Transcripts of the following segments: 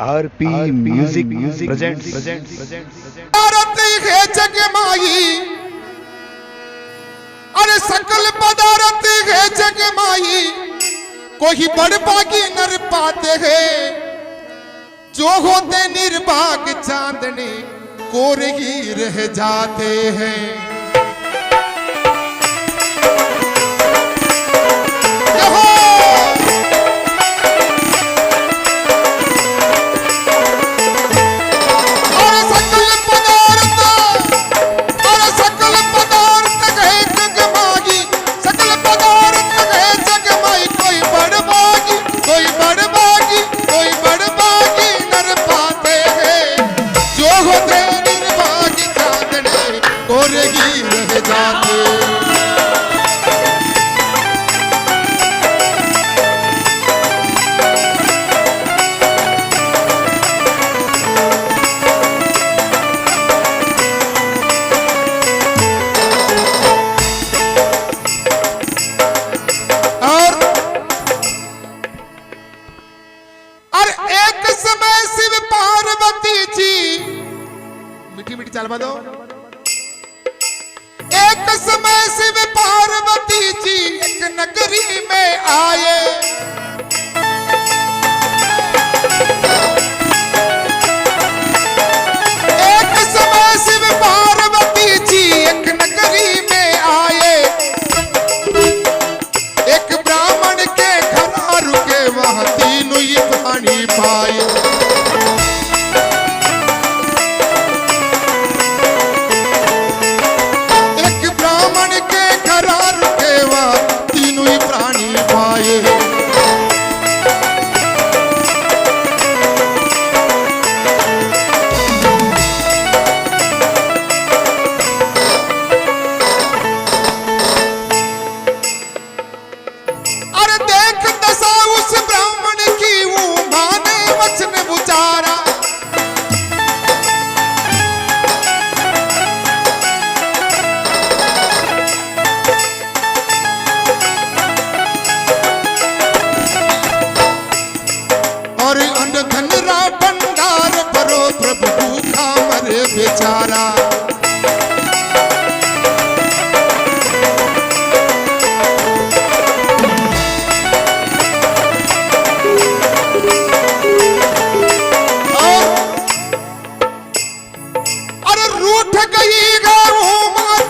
RP music present Bharat है जग माई, अरे सकल पदार्थ है जग माई, कोई बड़ भागी नर पाते हैं, जो होते निर्भाग चांदने कोरे ही रह जाते हैं। एक समय शिव पार्वती जी एक नगरी में आए, एक समय शिव पार्वती जी एक नगरी में आए, एक ब्राह्मण के घर रुके वहां तीनों ही प्राणी पाए। बेचारा अरे रूठ गई गऊ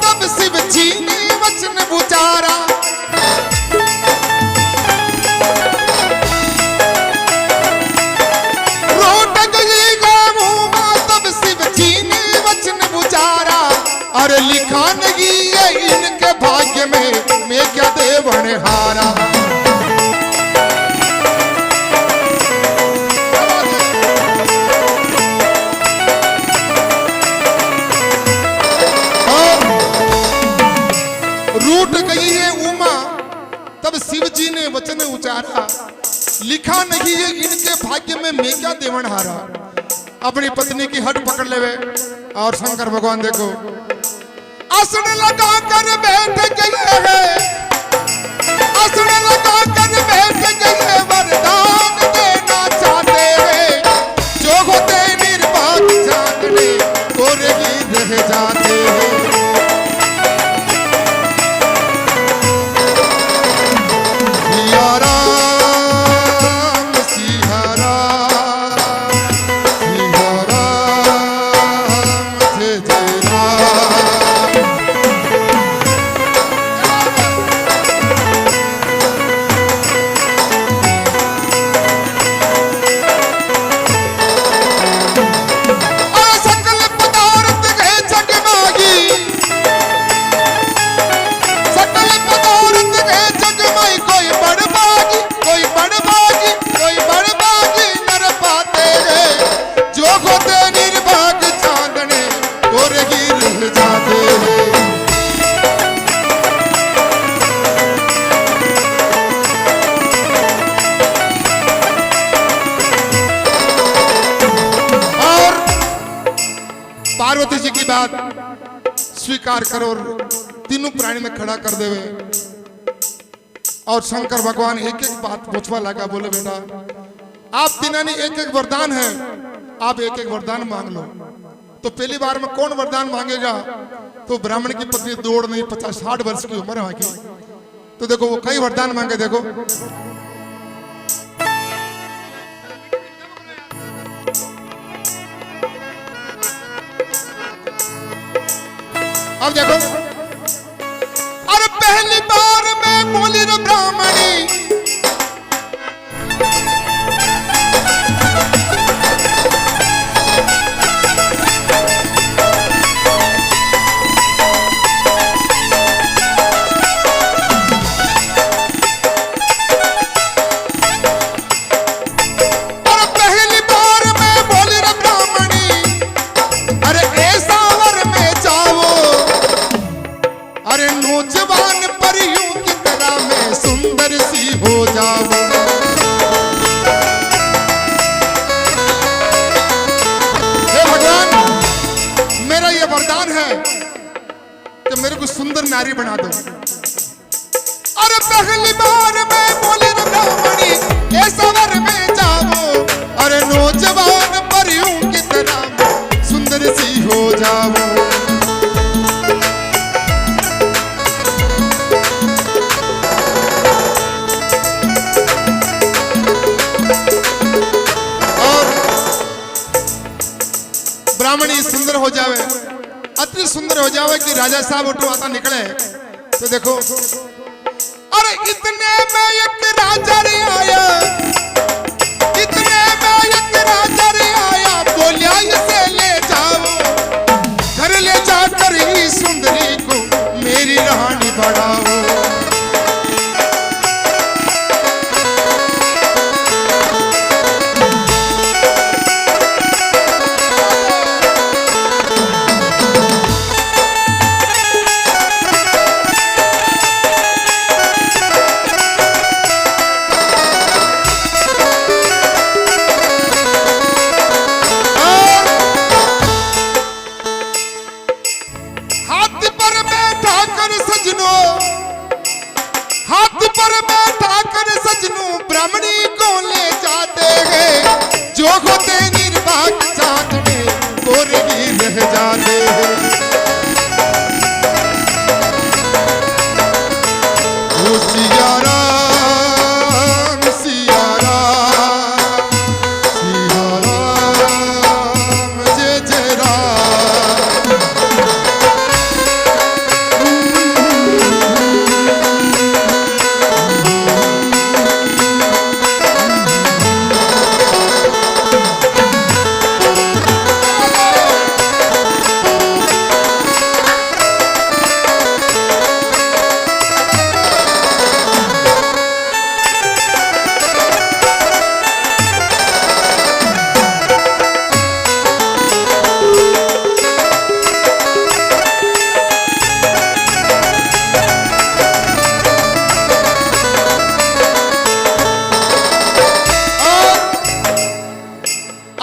तब शिव जी ने वचन बुचारा, अरे लिखा नहीं है इनके भाग्य में मैं क्या देवन हारा। रूठ गई है उमा तब शिव जी ने वचन उचारा, लिखा नहीं है इनके भाग्य में मैं क्या देवन हारा। अपनी पत्नी की हट पकड़ लेवे और शंकर भगवान देखो आसन लगा कर बैठ गए हैं, आसन लगा कर बैठ गए, वरदान देना चाहते हैं, जो होते निर्भाग चांदने कोरे ही रह जाते हैं। सिया राम सिया राम सिया राम जय जय राम। पार्वती जी की बात स्वीकार करो, तीनों प्राणी में खड़ा कर देवे। और शंकर भगवान एक एक बात पूछवा लगा, बोले बेटा आप तीनों ने एक एक वरदान है, आप एक एक वरदान मांग लो। तो पहली बार में कौन वरदान मांगेगा? तो ब्राह्मण की पत्नी दौड़ नहीं, 50-60 वर्ष की उम्र है की। तो देखो वो कई वरदान मांगे। देखो अब देखो, अरे पहली बार मैं बोली रे ब्राह्मणी, नौजवान परियों की तरह मैं सुंदर सी हो जाऊं। हे भगवान, मेरा ये वरदान है कि मेरे को सुंदर नारी बना दो। अरे पहली बार मैं बोली ब्राह्मणी, ऐसा वर में जाऊं, अरे नौजवान परियों की तरह सुंदर सी हो जाऊं। ब्राह्मणी सुंदर हो जावे, अति सुंदर हो जावे कि राजा साहब उठो आता निकले। तो देखो, अरे इतने में एक राजा रे आया, इतने में एक राजा रे आया, बोलिया इसे ले जाओ, घर ले जाकर ही सुंदरी को मेरी रानी बढ़ाओ। हाथ पर बैठा कर सजनों ब्राह्मणी को ले जाते हैं, जो होते निर्वाक चांद में गोरगी रह जाते हैं। ओ सिया राम, सिया राम, सिया राम, जय जय राम।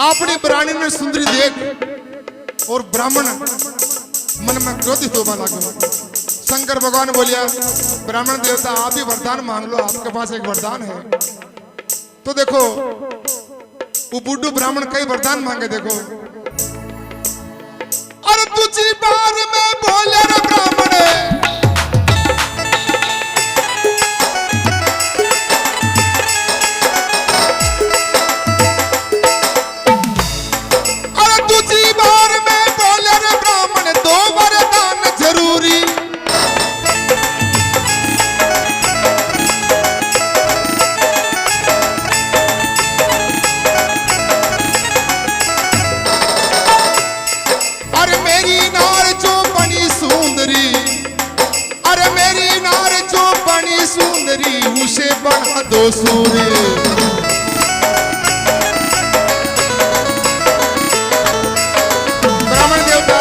अपनी प्राणी ने सुंदरी देख और ब्राह्मण मन में क्रोधित होने लगा। शंकर भगवान बोलिया, ब्राह्मण देवता आप ही वरदान मांग लो, आपके पास एक वरदान है। तो देखो वो बुड्ढू ब्राह्मण कई वरदान मांगे। देखो, अरे तुझी बार में बोले रे ब्राह्मण, उसे बना दो सूर्य। ब्राह्मण देवता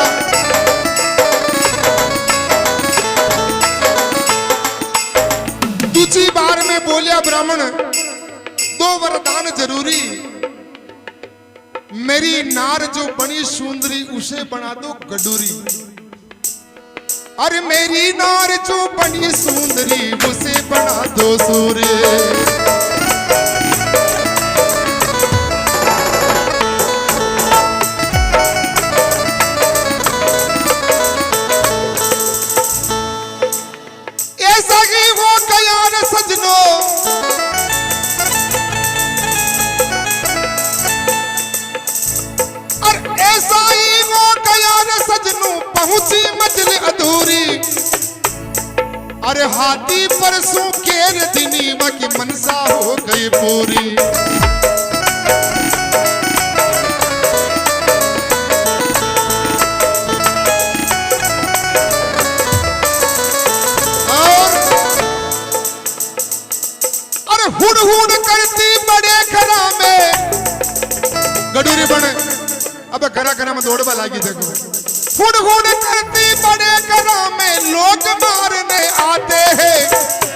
दूसरी बार में बोलिया, ब्राह्मण दो वरदान जरूरी, मेरी नार जो बनी सुंदरी उसे बना दो गडूरी। अरे मेरी नार जो बनी सुंदरी उसे बना दो सूर्य। पहुंची मंजिल अधूरी अरे हाथी परसों केर दिनी की मनसा हो गई पूरी हुड़ हुड़ करती बड़े घरा में गडूरी बने अब घरा घरा में दौड़वा लागी देखो हुड़ हुड़ करती बड़े घरा में लोग मारने आते हैं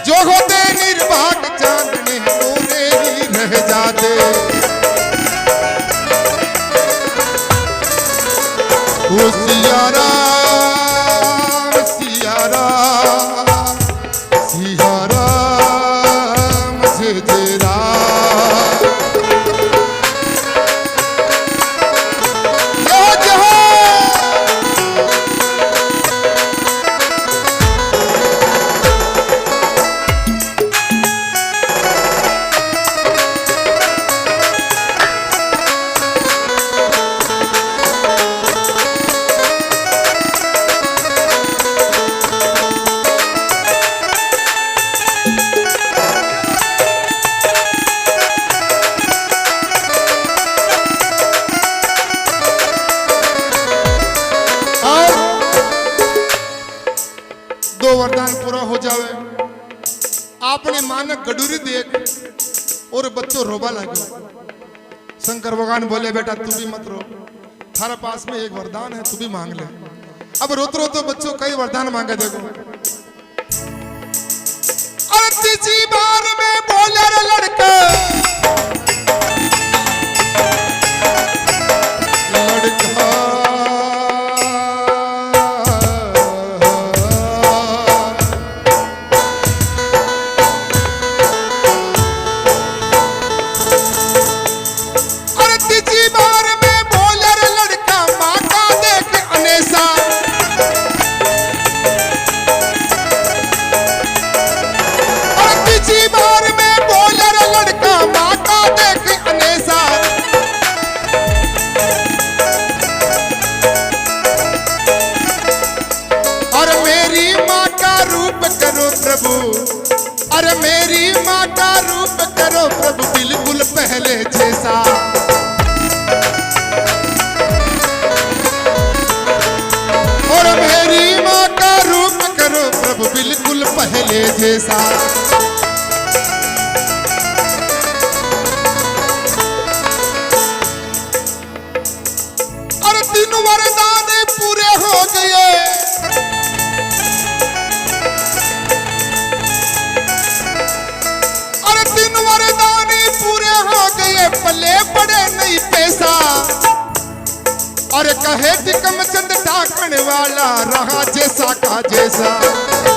जो होते निर्भाग चांदने रोने ही रह जाते ओ सिया राम सिया राम सिया राम तेरा वरदान पूरा हो जावे आपने मानक गडूरी देख और बच्चों रोबा लगे शंकर भगवान बोले बेटा तू भी मत रो थारा पास में एक वरदान है तू भी मांग ले अब रोते रोते बच्चों कई वरदान मांगे देखो अरे तीसरी बार में बोले रे लड़का अरे मेरी माँ का रूप करो प्रभु बिल्कुल पहले जैसा और मेरी माँ का रूप करो प्रभु बिल्कुल पहले जैसा अरे 3 वरदान पूरे हो गए पले पड़े नहीं पैसा और कहे टिकम चंद ढाकने वाला रहा जैसा का जैसा